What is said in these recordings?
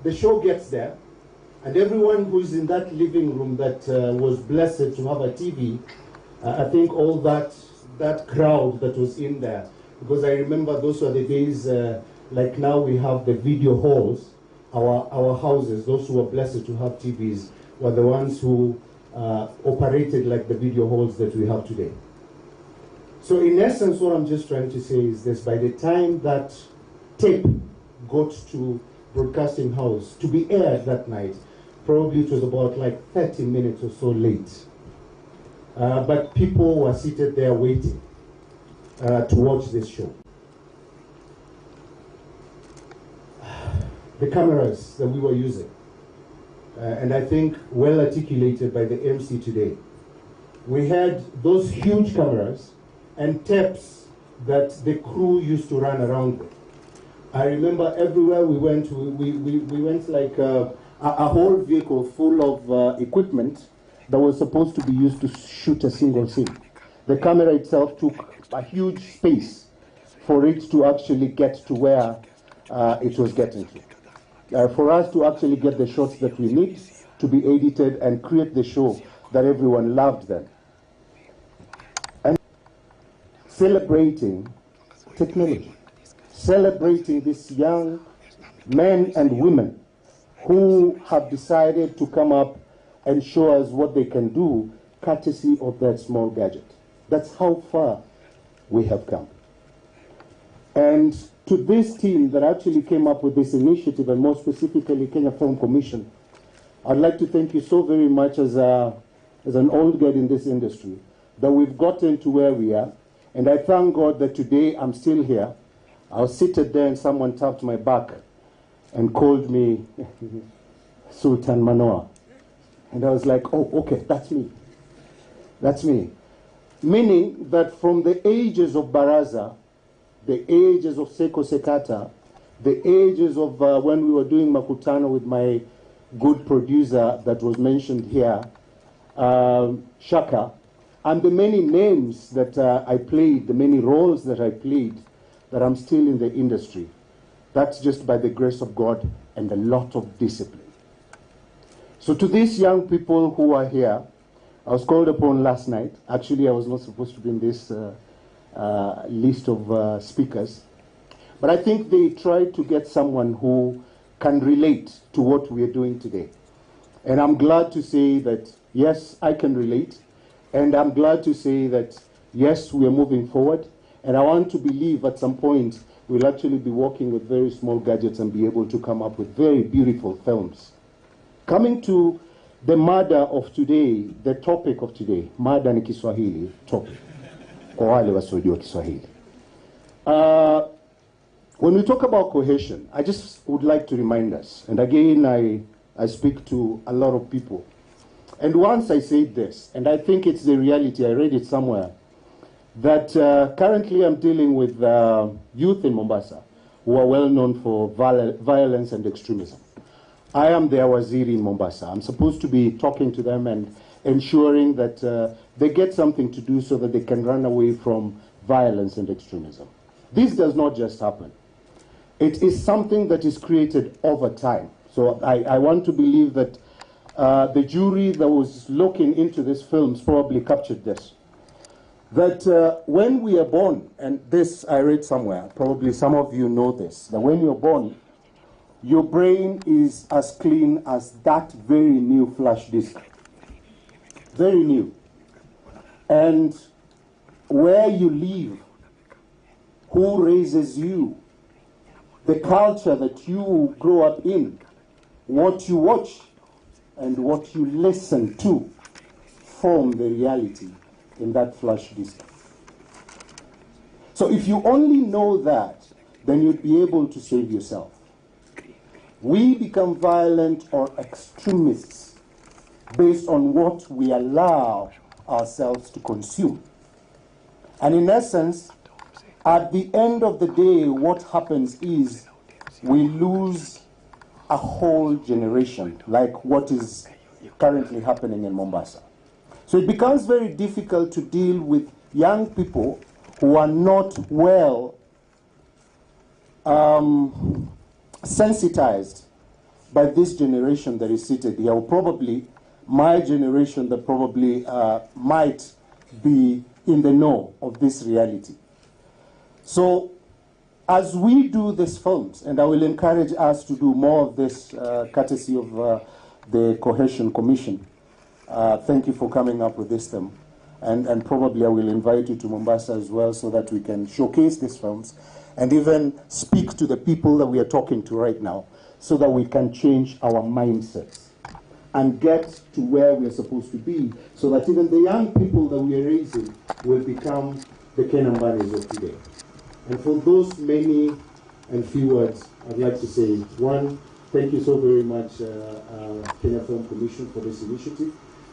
the show gets there, and everyone who's in that living room that was blessed to have a TV, I think all that crowd that was in there, because I remember those were the days, like now we have the video halls, our houses, those who were blessed to have TVs were the ones who operated like the video halls that we have today. So in essence, what I'm just trying to say is this: by the time that tape got to broadcasting house to be aired that night, probably it was about like 30 minutes or so late. But people were seated there waiting to watch this show. The cameras that we were using, and I think well articulated by the MC today. We had those huge cameras and tapes that the crew used to run around with. I remember everywhere we went, we went like a whole vehicle full of equipment that was supposed to be used to shoot a single scene. The camera itself took a huge space for it to actually get to where it was getting to. For us to actually get the shots that we need to be edited and create the show that everyone loved then. And celebrating technology, celebrating these young men and women who have decided to come up and show us what they can do courtesy of that small gadget. That's how far we have come. And to this team that actually came up with this initiative, and more specifically Kenya Film Commission, I'd like to thank you so very much as an old guard in this industry, that we've gotten to where we are. And I thank God that today I'm still here. I was seated there and someone tapped my back and called me Sultan Manoa. And I was like, oh, okay, that's me. That's me. Meaning that from the ages of Baraza, the ages of Seko Sekata, the ages of when we were doing Makutano with my good producer that was mentioned here, Shaka, and the many names that I played, the many roles that I played, that I'm still in the industry. That's just by the grace of God and a lot of discipline. So to these young people who are here, I was called upon last night. Actually, I was not supposed to be in this list of speakers. But I think they tried to get someone who can relate to what we are doing today. And I'm glad to say that, yes, I can relate. And I'm glad to say that, yes, we are moving forward. And I want to believe at some point we'll actually be working with very small gadgets and be able to come up with very beautiful films. Coming to the mada of today, the topic of today, mada ni Kiswahili topic, kwa wale wasiojua Kiswahili. When we talk about cohesion, I just would like to remind us, and again I speak to a lot of people, and once I said this, and I think it's the reality, I read it somewhere, that currently I'm dealing with youth in Mombasa who are well known for violence and extremism. I am their waziri in Mombasa. I'm supposed to be talking to them and ensuring that they get something to do so that they can run away from violence and extremism. This does not just happen. It is something that is created over time. So I want to believe that the jury that was looking into these films probably captured this. That when we are born, and this I read somewhere, probably some of you know this, that when you're born, your brain is as clean as that very new flash disk. Very new. And where you live, who raises you, the culture that you grow up in, what you watch, and what you listen to form the reality in that flash disk. So if you only know that, then you'd be able to save yourself. We become violent or extremists based on what we allow ourselves to consume. And in essence, at the end of the day, what happens is we lose a whole generation, like what is currently happening in Mombasa. So it becomes very difficult to deal with young people who are not well sensitized by this generation that is seated here, or probably my generation that probably might be in the know of this reality. So as we do these films, and I will encourage us to do more of this courtesy of the Cohesion Commission. Thank you for coming up with this theme. And probably I will invite you to Mombasa as well so that we can showcase these films and even speak to the people that we are talking to right now so that we can change our mindsets and get to where we are supposed to be so that even the young people that we are raising will become the Ken Ambanis of today. And for those many and few words, I'd like to say, one, thank you so very much, Kenya Film Commission, for this initiative.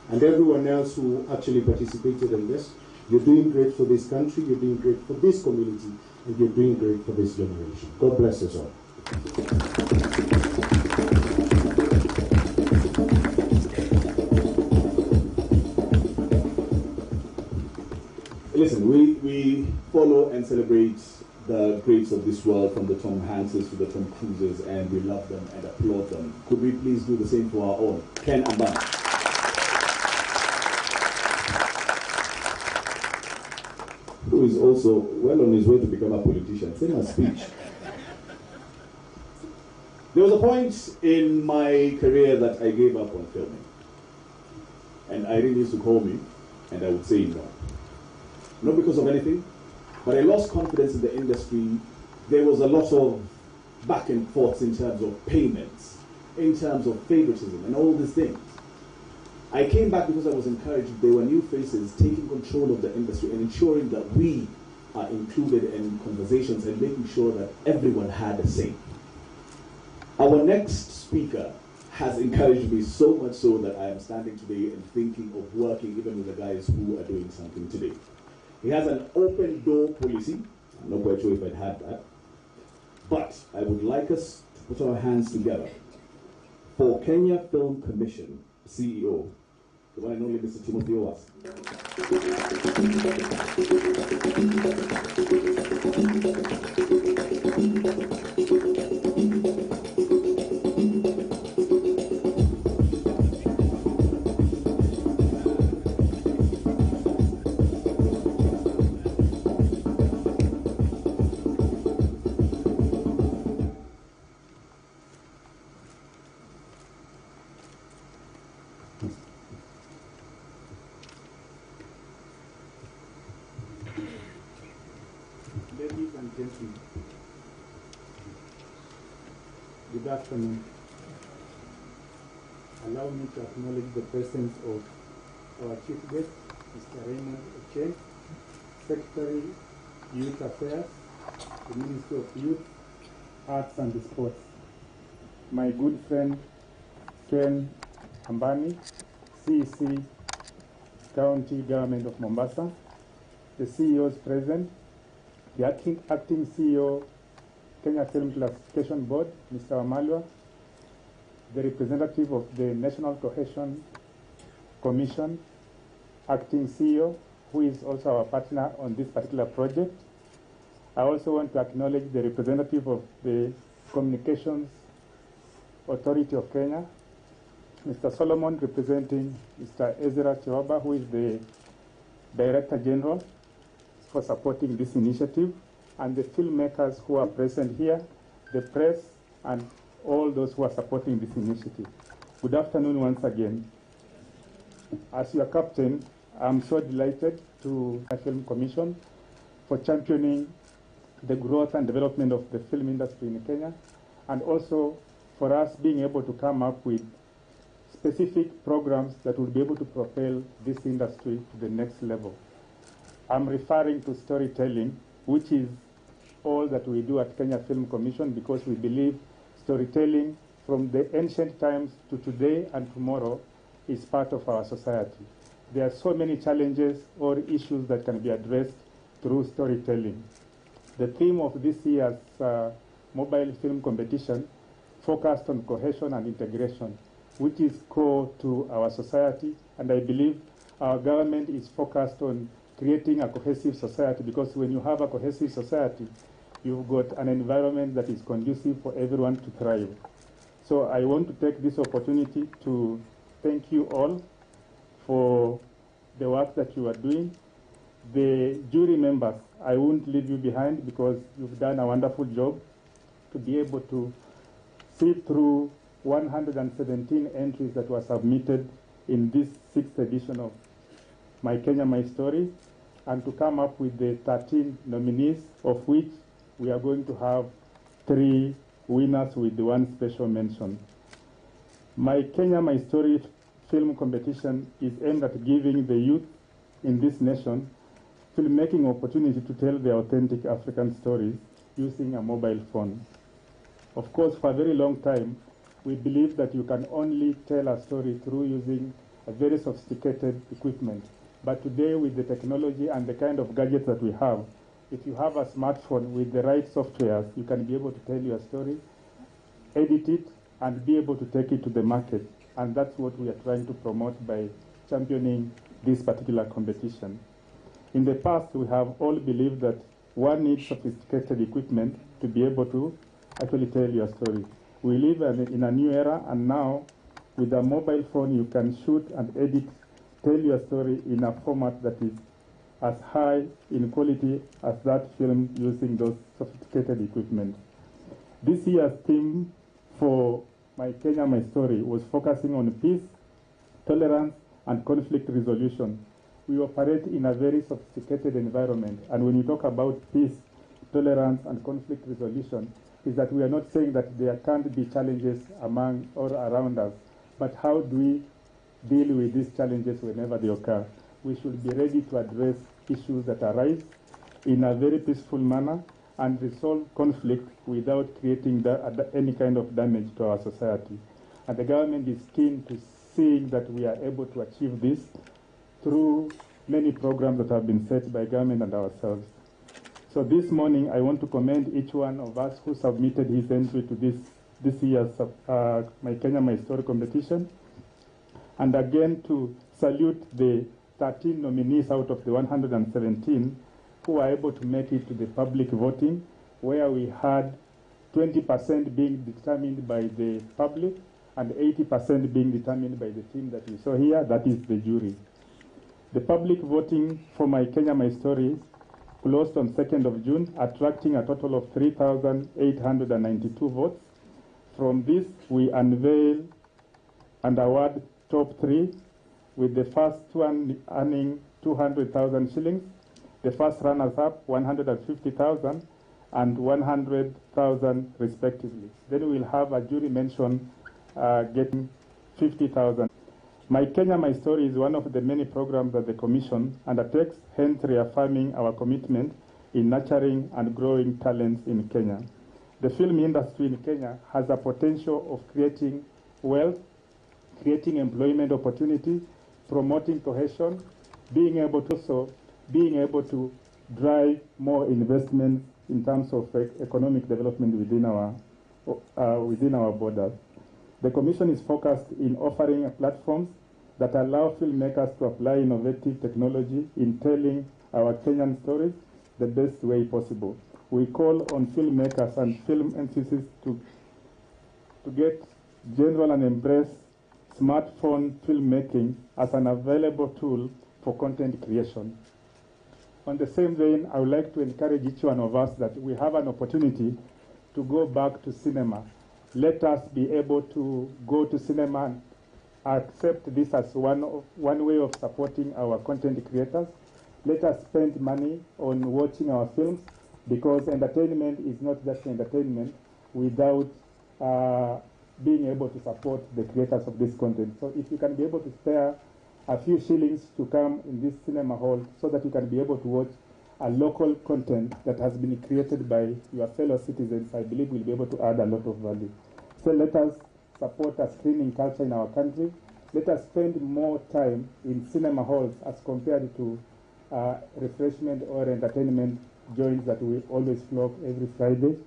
And everyone else who actually participated in this. You're doing great for this country, you're doing great for this community, and you're doing great for this generation. God bless us all. Listen, we follow and celebrate the greats of this world, from the Tom Hanks to the Tom Cruises, and we love them and applaud them. Could we please do the same for our own Ken Ambani? Who is also well on his way to become a politician. Same as speech. There was a point in my career that I gave up on filming. And Irene used to call me, and I would say no. Not because of anything, but I lost confidence in the industry. There was a lot of back and forth in terms of payments, in terms of favoritism, and all these things. I came back because I was encouraged. There were new faces taking control of the industry and ensuring that we are included in conversations and making sure that everyone had a say. Our next speaker has encouraged me so much so that I am standing today and thinking of working even with the guys who are doing something today. He has an open door policy. I'm not quite sure if I'd had that. But I would like us to put our hands together for Kenya Film Commission CEO, the one and only Mr. Timothy Owas. Ladies and gentlemen, good afternoon. Allow me to acknowledge the presence of our chief guest, Mr. Raymond Ochieng, Secretary, Youth Affairs, the Ministry of Youth, Arts and Sports, my good friend Ken Ambani, CEC, County Government of Mombasa, the CEOs present, the acting CEO, Kenya Film Classification Board, Mr. Wamalwa, the representative of the National Cohesion Commission, acting CEO, who is also our partner on this particular project. I also want to acknowledge the representative of the Communications Authority of Kenya, Mr. Solomon, representing Mr. Ezra Chiwaba, who is the Director General, for supporting this initiative, and the filmmakers who are present here, the press, and all those who are supporting this initiative. Good afternoon once again. As your captain, I'm so delighted to the Film Commission for championing the growth and development of the film industry in Kenya, and also for us being able to come up with specific programs that will be able to propel this industry to the next level. I'm referring to storytelling, which is all that we do at Kenya Film Commission, because we believe storytelling from the ancient times to today and tomorrow is part of our society. There are so many challenges or issues that can be addressed through storytelling. The theme of this year's mobile film competition focused on cohesion and integration, which is core to our society, and I believe our government is focused on creating a cohesive society, because when you have a cohesive society, you've got an environment that is conducive for everyone to thrive. So I want to take this opportunity to thank you all for the work that you are doing. The jury members, I won't leave you behind because you've done a wonderful job to be able to see through 117 entries that were submitted in this 6th edition of My Kenya, My Story, and to come up with the 13 nominees, of which we are going to have 3 winners with the 1 special mention. My Kenya, My Story film competition is aimed at giving the youth in this nation filmmaking opportunity to tell their authentic African stories using a mobile phone. Of course, for a very long time, we believe that you can only tell a story through using a very sophisticated equipment. But today, with the technology and the kind of gadgets that we have, if you have a smartphone with the right softwares, you can be able to tell your story, edit it, and be able to take it to the market. And that's what we are trying to promote by championing this particular competition. In the past, we have all believed that one needs sophisticated equipment to be able to actually tell your story. We live in a new era, and now with a mobile phone, you can shoot and edit, tell your story in a format that is as high in quality as that film using those sophisticated equipment. This year's theme for My Kenya, My Story was focusing on peace, tolerance, and conflict resolution. We operate in a very sophisticated environment, and when you talk about peace, tolerance, and conflict resolution, is that we are not saying that there can't be challenges among or around us, but how do we deal with these challenges whenever they occur? We should be ready to address issues that arise in a very peaceful manner and resolve conflict without creating any kind of damage to our society. And the government is keen to seeing that we are able to achieve this through many programs that have been set by government and ourselves. So this morning, I want to commend each one of us who submitted his entry to this year's My Kenya, My Story competition. And again, to salute the 13 nominees out of the 117 who were able to make it to the public voting, where we had 20% being determined by the public and 80% being determined by the team that we saw here, that is the jury. The public voting for My Kenya, My Story closed on 2nd of June, attracting a total of 3,892 votes. From this, we unveil and award top 3, with the first one earning 200,000 shillings, the first runners-up 150,000 and 100,000 respectively. Then we'll have a jury mention getting 50,000. My Kenya, My Story is one of the many programs that the Commission undertakes, hence reaffirming our commitment in nurturing and growing talents in Kenya. The film industry in Kenya has a potential of creating wealth, creating employment opportunity, promoting cohesion, being able to drive more investment in terms of economic development within our borders. The Commission is focused in offering platforms that allow filmmakers to apply innovative technology in telling our Kenyan stories the best way possible. We call on filmmakers and film entities to get general and embrace smartphone filmmaking as an available tool for content creation. On the same vein, I would like to encourage each one of us that we have an opportunity to go back to cinema. Let us be able to go to cinema and accept this as one way of supporting our content creators. Let us spend money on watching our films, because entertainment is not just entertainment without being able to support the creators of this content. So if you can be able to spare a few shillings to come in this cinema hall so that you can be able to watch a local content that has been created by your fellow citizens, I believe we'll be able to add a lot of value. So let us support a screening culture in our country. Let us spend more time in cinema halls as compared to refreshment or entertainment joints that we always flock every Friday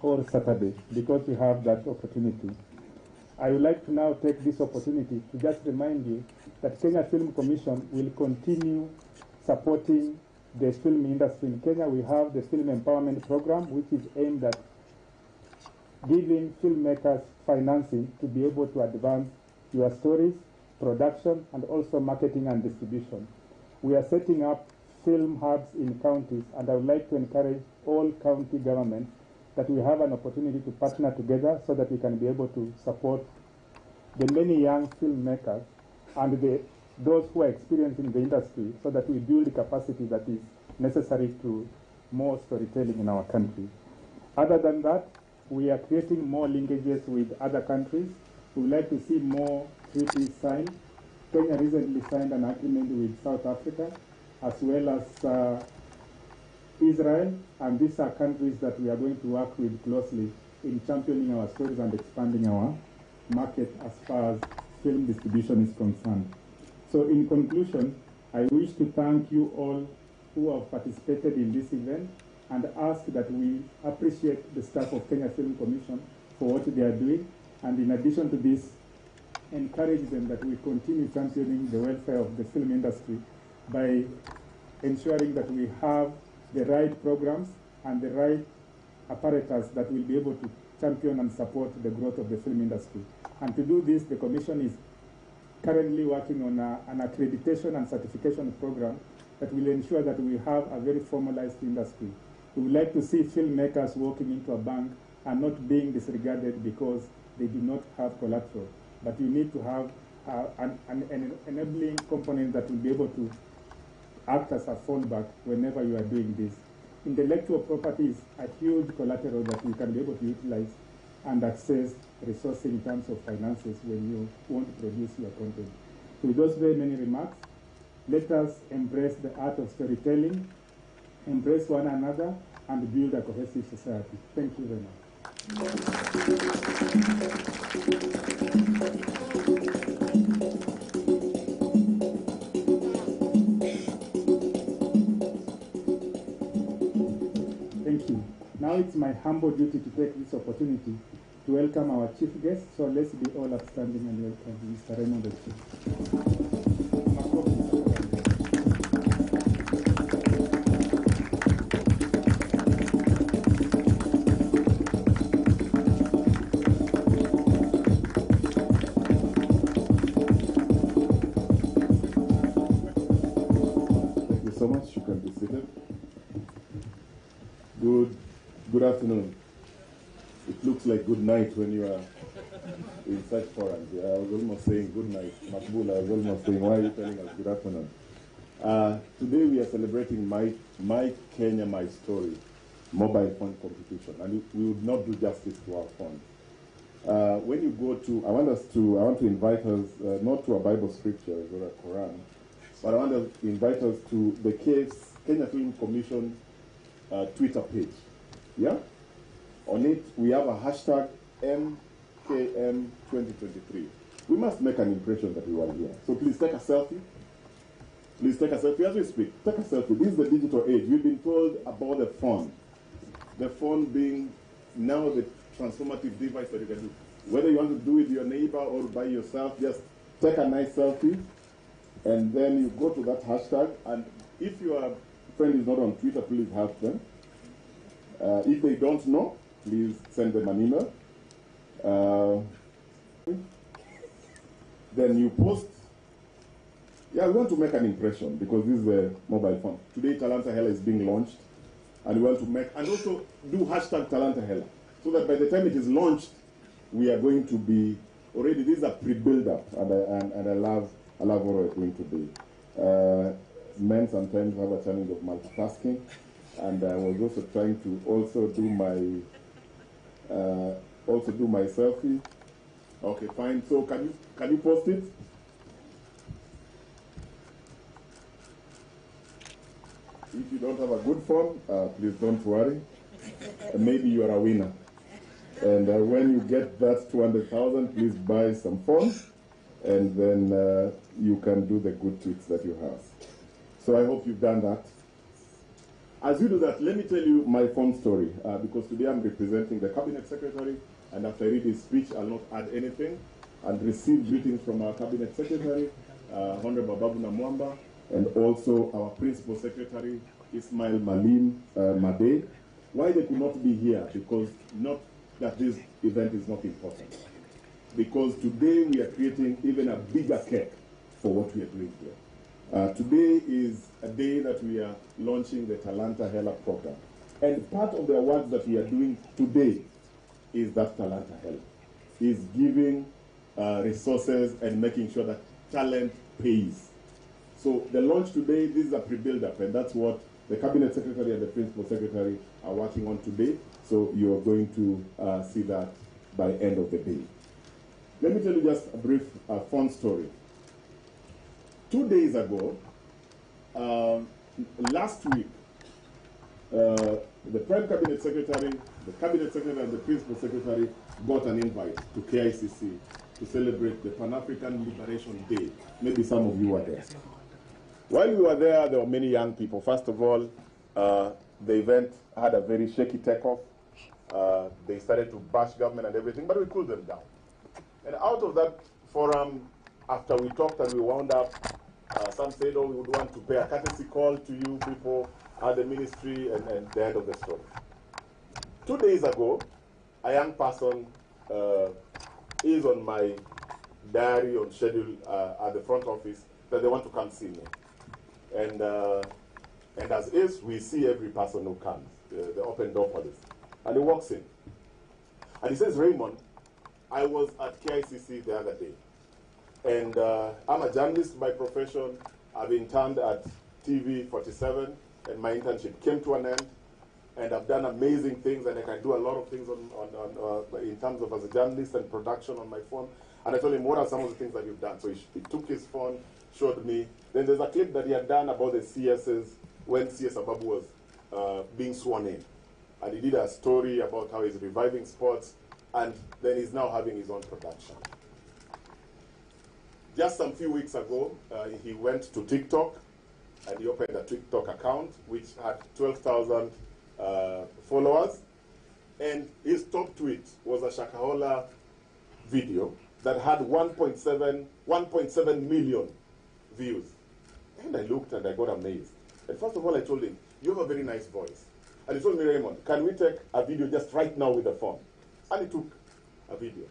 or Saturday, because we have that opportunity. I would like to now take this opportunity to just remind you that Kenya Film Commission will continue supporting the film industry in Kenya. We have the Film Empowerment Program, which is aimed at giving filmmakers financing to be able to advance your stories, production, and also marketing and distribution. We are setting up film hubs in counties, and I would like to encourage all county governments that we have an opportunity to partner together so that we can be able to support the many young filmmakers and those who are experienced in the industry so that we build the capacity that is necessary to more storytelling in our country. Other than that, we are creating more linkages with other countries. We would like to see more treaties signed. Kenya recently signed an agreement with South Africa as well as Israel, and these are countries that we are going to work with closely in championing our stories and expanding our market as far as film distribution is concerned. So in conclusion, I wish to thank you all who have participated in this event and ask that we appreciate the staff of Kenya Film Commission for what they are doing, and in addition to this, encourage them that we continue championing the welfare of the film industry by ensuring that we have the right programs and the right apparatus that will be able to champion and support the growth of the film industry. And to do this, the Commission is currently working on an accreditation and certification program that will ensure that we have a very formalized industry. We would like to see filmmakers walking into a bank and not being disregarded because they do not have collateral. But you need to have an enabling component that will be able to act as a fallback whenever you are doing this. Intellectual property is a huge collateral that you can be able to utilize and access resources in terms of finances when you want to produce your content. So with those very many remarks, let us embrace the art of storytelling, embrace one another, and build a cohesive society. Thank you very much. Thank you. Now it's my humble duty to take this opportunity to welcome our chief guest. So let's be all upstanding and welcome Mr. Raymond Ochieng. So much. You can be seated. Good afternoon. It looks like good night when you are in such forums. I was almost saying good night. Makbul, I was almost saying, why are you telling us good afternoon? Today we are celebrating My Kenya, My Story mobile phone competition, and we would not do justice to our phone. When you go to, I want to invite us not to a Bible scripture or a Quran, but I want to invite us to the Kenya Film Commission Twitter page. Yeah? On it, we have a hashtag MKM2023. We must make an impression that we are here. So please take a selfie. Please take a selfie as we speak. Take a selfie. This is the digital age. We've been told about the phone. The phone being now the transformative device that you can do. Whether you want to do with your neighbor or by yourself, just take a nice selfie. And then you go to that hashtag, and if your friend is not on Twitter, please help them. If they don't know, please send them an email. Then you post. Yeah, we want to make an impression because this is a mobile phone. Today, Talanta Hela is being launched, and we want to make, and also do hashtag Talanta Hela, so that by the time it is launched, we are going to be already, this is a pre-build-up, and I love what we're going to do. Men sometimes have a challenge of multitasking, and I was also trying to also do my selfie. Okay, fine. So can you post it? If you don't have a good phone, please don't worry. Maybe you are a winner. And when you get that 200,000, please buy some phones, and then you can do the good tweets that you have. So I hope you've done that. As you do that, let me tell you my phone story, because today I'm representing the Cabinet Secretary, and after I read his speech, I'll not add anything, and receive greetings from our Cabinet Secretary, Honorable Babu Namwamba, and also our Principal Secretary, Ismail Malim Made. Why they could not be here? Because not that this event is not important. Because today we are creating even a bigger cake for what we are doing here. Today is a day that we are launching the Talanta Hela program. And part of the awards that we are doing today is that Talanta Hela, is giving resources and making sure that talent pays. So the launch today, this is a pre-build-up, and that's what the Cabinet Secretary and the Principal Secretary are working on today. So you are going to see that by end of the day. Let me tell you just a brief fun story. 2 days ago, last week, the Prime Cabinet Secretary, the Cabinet Secretary and the Principal Secretary got an invite to KICC to celebrate the Pan-African Liberation Day. Maybe some of you were there. While we were there were many young people. First of all, the event had a very shaky takeoff. They started to bash government and everything, but we cooled them down. And out of that forum, after we talked and we wound up, some said, oh, we would want to pay a courtesy call to you people at the ministry, and the end of the story. 2 days ago, a young person is on my diary on schedule at the front office that they want to come see me. And as is, we see every person who comes, the open door policy. And he walks in. And he says, Raymond, I was at KICC the other day. And I'm a journalist by profession. I've interned at TV 47, and my internship came to an end. And I've done amazing things, and I can do a lot of things in terms of as a journalist and production on my phone. And I told him, what are some of the things that you've done? So he took his phone, showed me. Then there's a clip that he had done about the CSs when CS Ababu was being sworn in. And he did a story about how he's reviving sports, and then he's now having his own production. Just some few weeks ago, he went to TikTok, and he opened a TikTok account, which had 12,000 followers. And his top tweet was a Shakahola video that had 1.7 million views. And I looked and I got amazed. And first of all, I told him, you have a very nice voice. And he told me, Raymond, can we take a video just right now with the phone? And he took a video.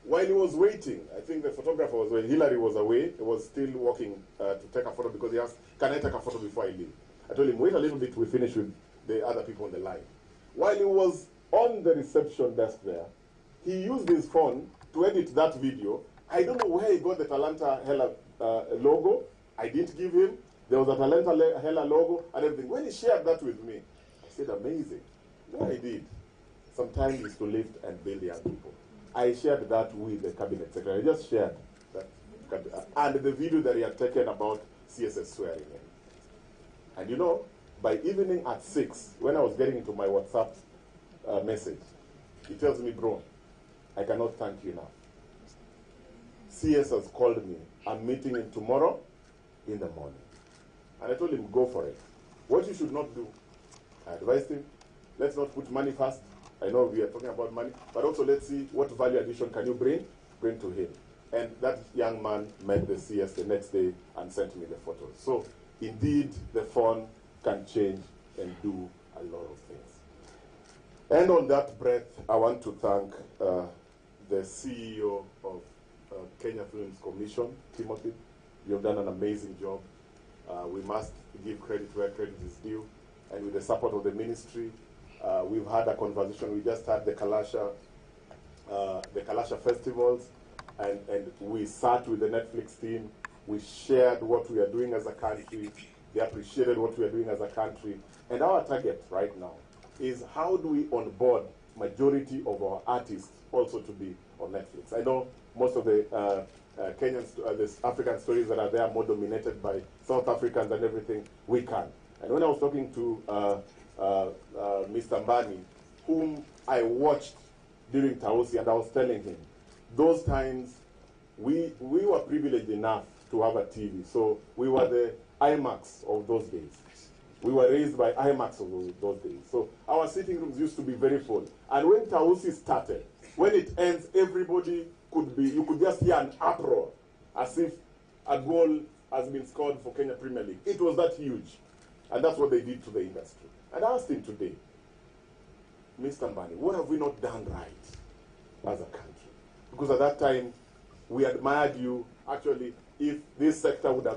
While he was waiting, I think the photographer was waiting, Hillary was away, he was still walking to take a photo because he asked, can I take a photo before I leave? I told him, wait a little bit, we finish with the other people on the line. While he was on the reception desk there, he used his phone to edit that video. I don't know where he got the Talanta Hela logo. I didn't give him. There was a Talanta Hela logo and everything. When he shared that with me, I said, amazing. What I did sometimes is to lift and build young people. I shared that with the Cabinet Secretary. I just shared that. And the video that he had taken about CSS swearing in. And you know, by evening at 6, when I was getting into my WhatsApp message, he tells me, bro, I cannot thank you enough. CS has called me. I'm meeting him tomorrow in the morning. And I told him, go for it. What you should not do, I advised him, let's not put money first. I know we are talking about money, but also let's see what value addition can you bring to him. And that young man met the CS the next day and sent me the photos. So indeed, the phone can change and do a lot of things. And on that breath, I want to thank the CEO of Kenya Films Commission, Timothy. You've done an amazing job. We must give credit where credit is due. And with the support of the ministry, we've had a conversation. We just had the Kalasha festivals, and we sat with the Netflix team. We shared what we are doing as a country. They appreciated what we are doing as a country. And our target right now is how do we onboard majority of our artists also to be on Netflix. I know most of the the African stories that are there are more dominated by South Africans and everything. We can. And when I was talking to Mr. Mbani, whom I watched during Tausi, and I was telling him, those times we were privileged enough to have a TV. So we were the IMAX of those days. We were raised by IMAX of those days. So our sitting rooms used to be very full. And when Tausi started, when it ends, everybody you could just hear an uproar as if a goal has been scored for Kenya Premier League. It was that huge. And that's what they did to the industry. And I asked him today, Mr. Mbani, what have we not done right as a country? Because at that time, we admired you. Actually, if this sector would have